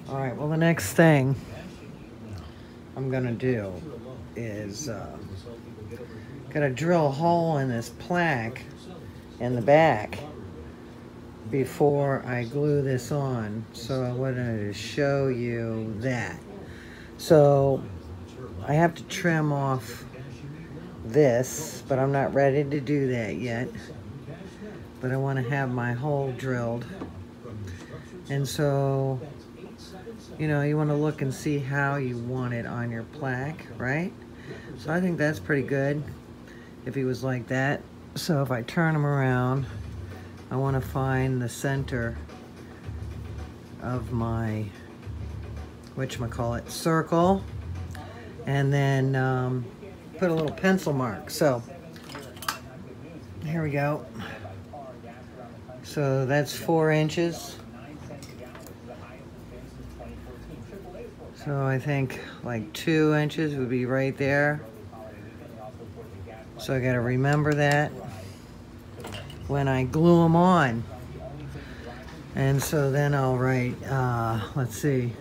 All right, well, the next thing I'm gonna do is gonna drill a hole in this plaque in the back before I glue this on. So I wanted to show you that. So I have to trim off this, but I'm not ready to do that yet. But I want to have my hole drilled. And so, you know, you want to look and see how you want it on your plaque, right? So I think that's pretty good if he was like that. So if I turn him around, I want to find the center of my, whatchamacallit, circle, and then put a little pencil mark. So here we go. So that's 4 inches. So I think like 2 inches would be right there. So I gotta remember that when I glue them on. And so then I'll write, let's see,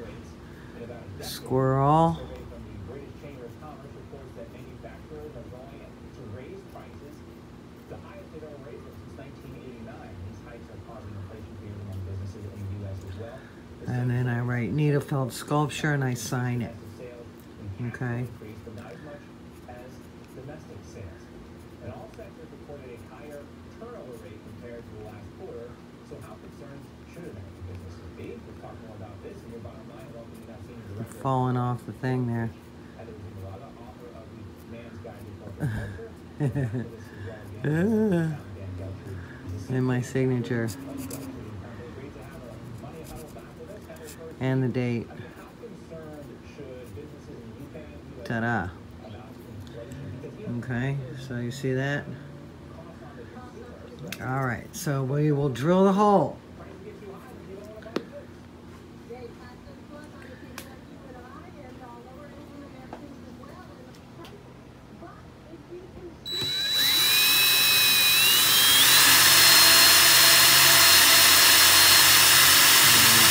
squirrel. And then I write needle felt sculpture and I sign it. Okay. Falling off the thing there. And my signature. And the date. Ta-da. Okay, so you see that? All right, so we will drill the hole.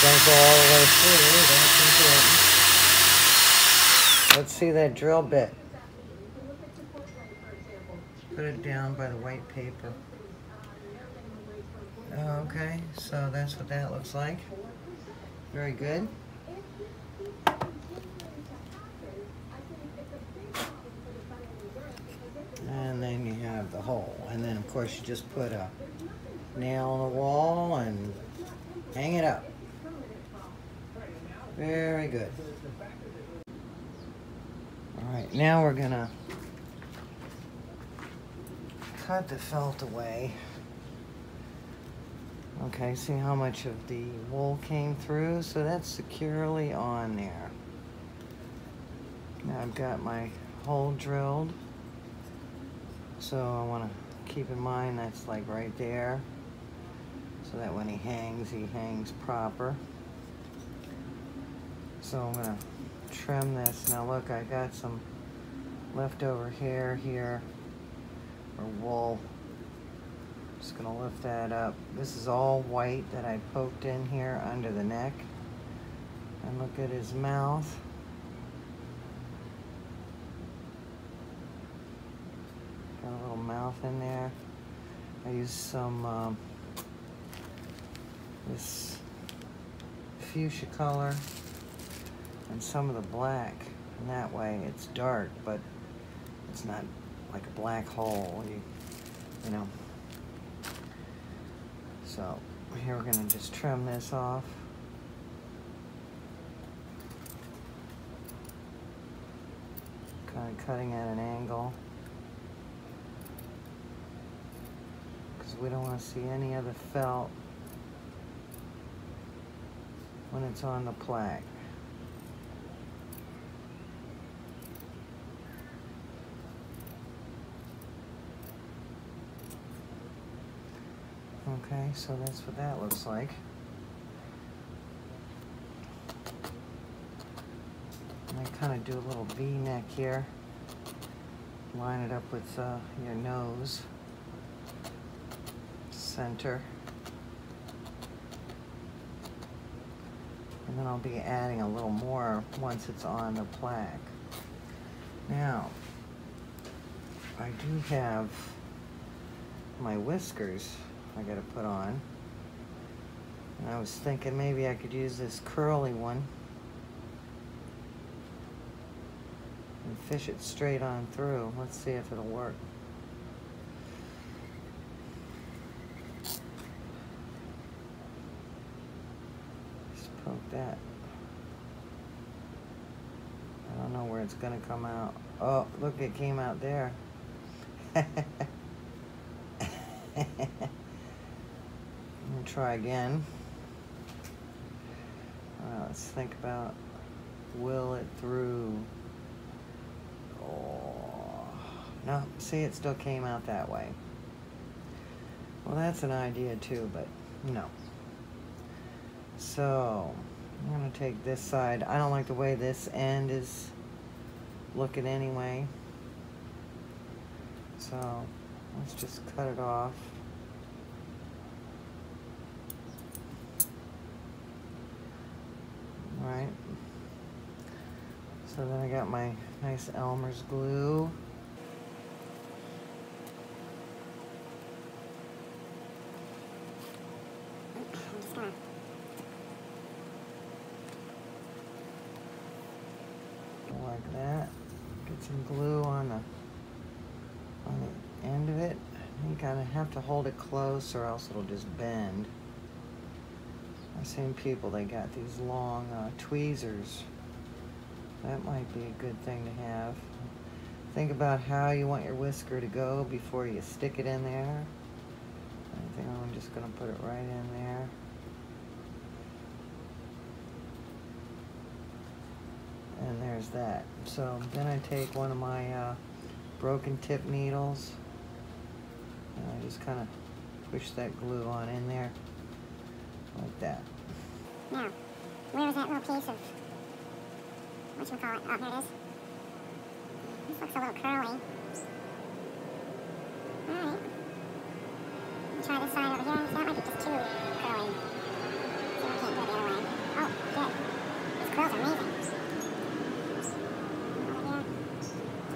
Don't go all the way through, that's important. Let's see that drill bit. Put it down by the white paper. Okay, so that's what that looks like. Very good. And then you have the hole. And then of course you just put a nail on the wall and hang it up. Very good. All right, now we're gonna cut the felt away. Okay, see how much of the wool came through? So that's securely on there. Now I've got my hole drilled. So I want to keep in mind that's like right there. So that when he hangs proper. So I'm gonna trim this. Now look, I got some leftover hair here, or wool. Just gonna lift that up. This is all white that I poked in here under the neck. And look at his mouth. Got a little mouth in there. I used some, this fuchsia color and some of the black. And that way it's dark, but it's not like a black hole, you know. So here we're gonna just trim this off. Kind of cutting at an angle. Because we don't want to see any of the felt when it's on the plaque. Okay, so that's what that looks like. And I kind of do a little V-neck here. Line it up with your nose. Center. And then I'll be adding a little more once it's on the plaque. Now, I do have my whiskers I gotta put on. And I was thinking maybe I could use this curly one and fish it straight on through. Let's see if it'll work. Just poke that. I don't know where it's gonna come out. Oh, look, it came out there. I'm gonna try again. Let's think about, will it through? Oh, no, see, it still came out that way. Well, that's an idea too, but no. So, I'm gonna take this side. I don't like the way this end is looking anyway. So, let's just cut it off. Right. So then I got my nice Elmer's glue. I'm just gonna Like that. Get some glue on the end of it. You kind of have to hold it close or else it'll just bend. I've seen people, they got these long tweezers. That might be a good thing to have. Think about how you want your whisker to go before you stick it in there. I think I'm just going to put it right in there. And there's that. So then I take one of my broken tip needles and I just kind of push that glue on in there like that. Now, where is that little piece of, whatchamacallit? Oh, here it is. This looks a little curly. Alright. Try this side over here. That might be just too curly. So I can't do it the other way. Oh, good. These curls are amazing. Over here.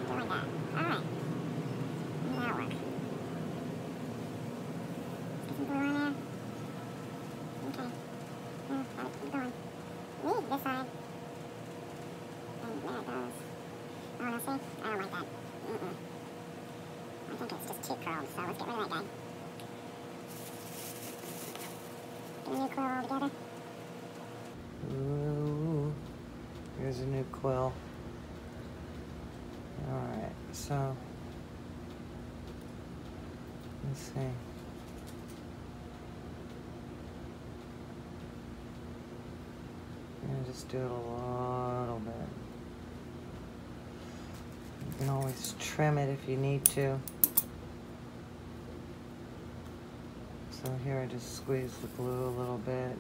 Do like that. Alright. That'll work. Get some glue on there. Okay. Gotta keep going. Need this side. And there it goes. Oh, now see? I don't like that. I think it's just too curled, so let's get rid of that guy. Get a new quill altogether. Ooh, here's a new quill. Alright, so let's see. I'm gonna just do it a little bit. You can always trim it if you need to. So here I just squeeze the glue a little bit.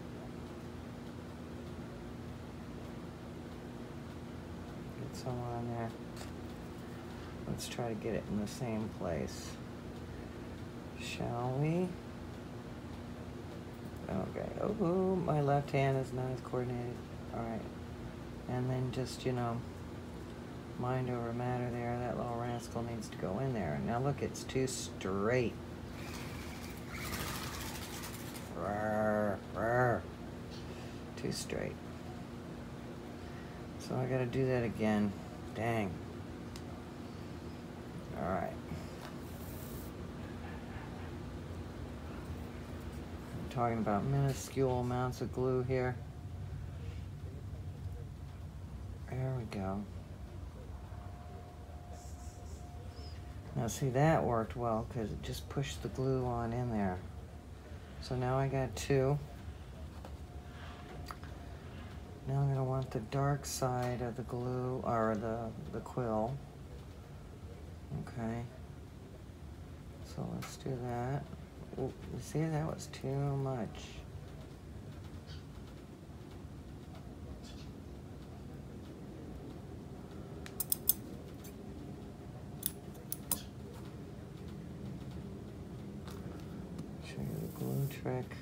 Get some on there. Let's try to get it in the same place. Shall we? Okay. Oh, my left hand is not as coordinated. Alright. And then just, you know, mind over matter there. That little rascal needs to go in there. Now look, it's too straight. Rawr, rawr. Too straight. So I gotta do that again. Dang. Alright. I'm talking about minuscule amounts of glue here. There we go. Now see, that worked well because it just pushed the glue on in there. So now I got two. Now I'm going to want the dark side of the glue, or the quill. Okay. So let's do that. Ooh, you see, that was too much. Show you the glue trick.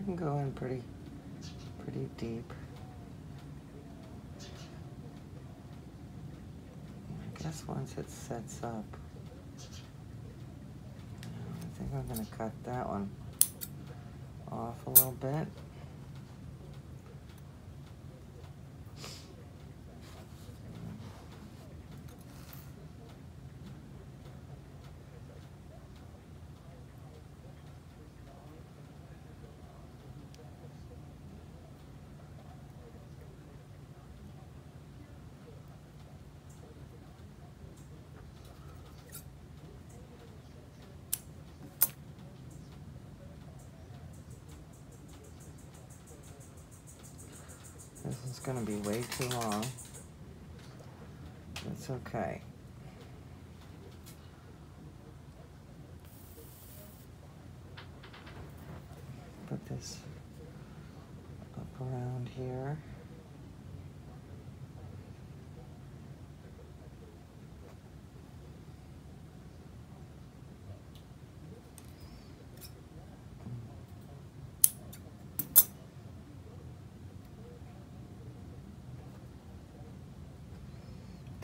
can go in pretty deep. I guess once it sets up, I think I'm going to cut that one off a little bit. This is going to be way too long. It's okay. Put this up around here.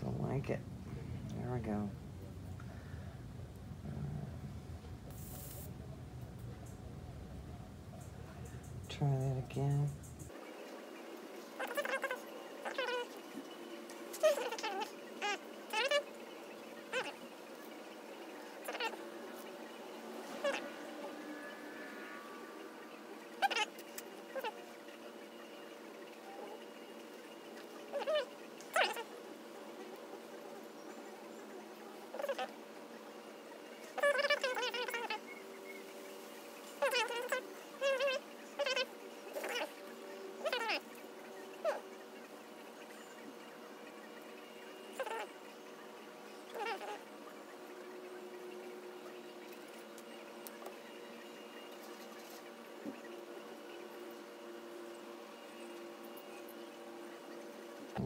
Don't like it. There we go. Try that again.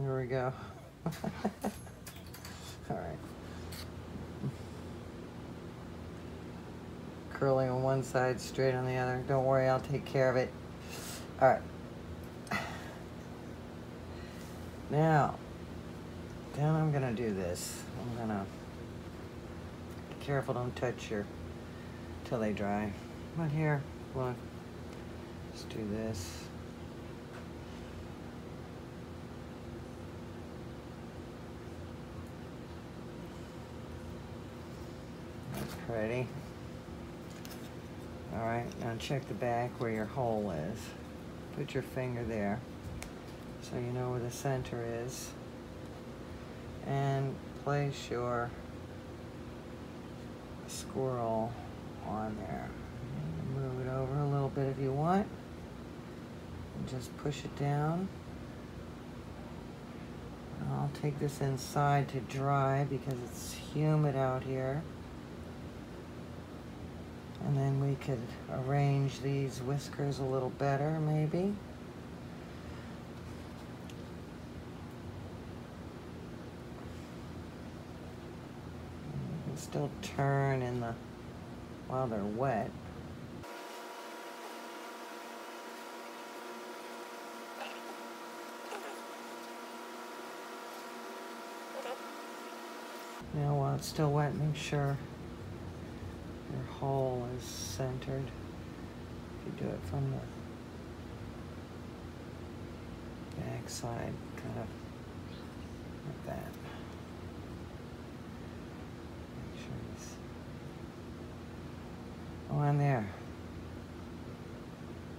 Here we go. All right. Curling on one side, straight on the other. Don't worry, I'll take care of it. All right. Now, then I'm gonna do this. I'm gonna be careful, don't touch your till they dry. But here, look. Just do this. Pretty. All right, now check the back where your hole is. Put your finger there so you know where the center is. And place your squirrel on there. Move it over a little bit if you want. And just push it down. I'll take this inside to dry because it's humid out here. And then we could arrange these whiskers a little better, maybe. You can still turn in the while they're wet. Now while it's still wet, make sure your hole is centered. If you do it from the back side, kind of like that. Make sure he's on there.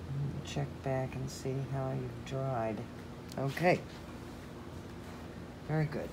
And check back and see how you've dried. Okay. Very good.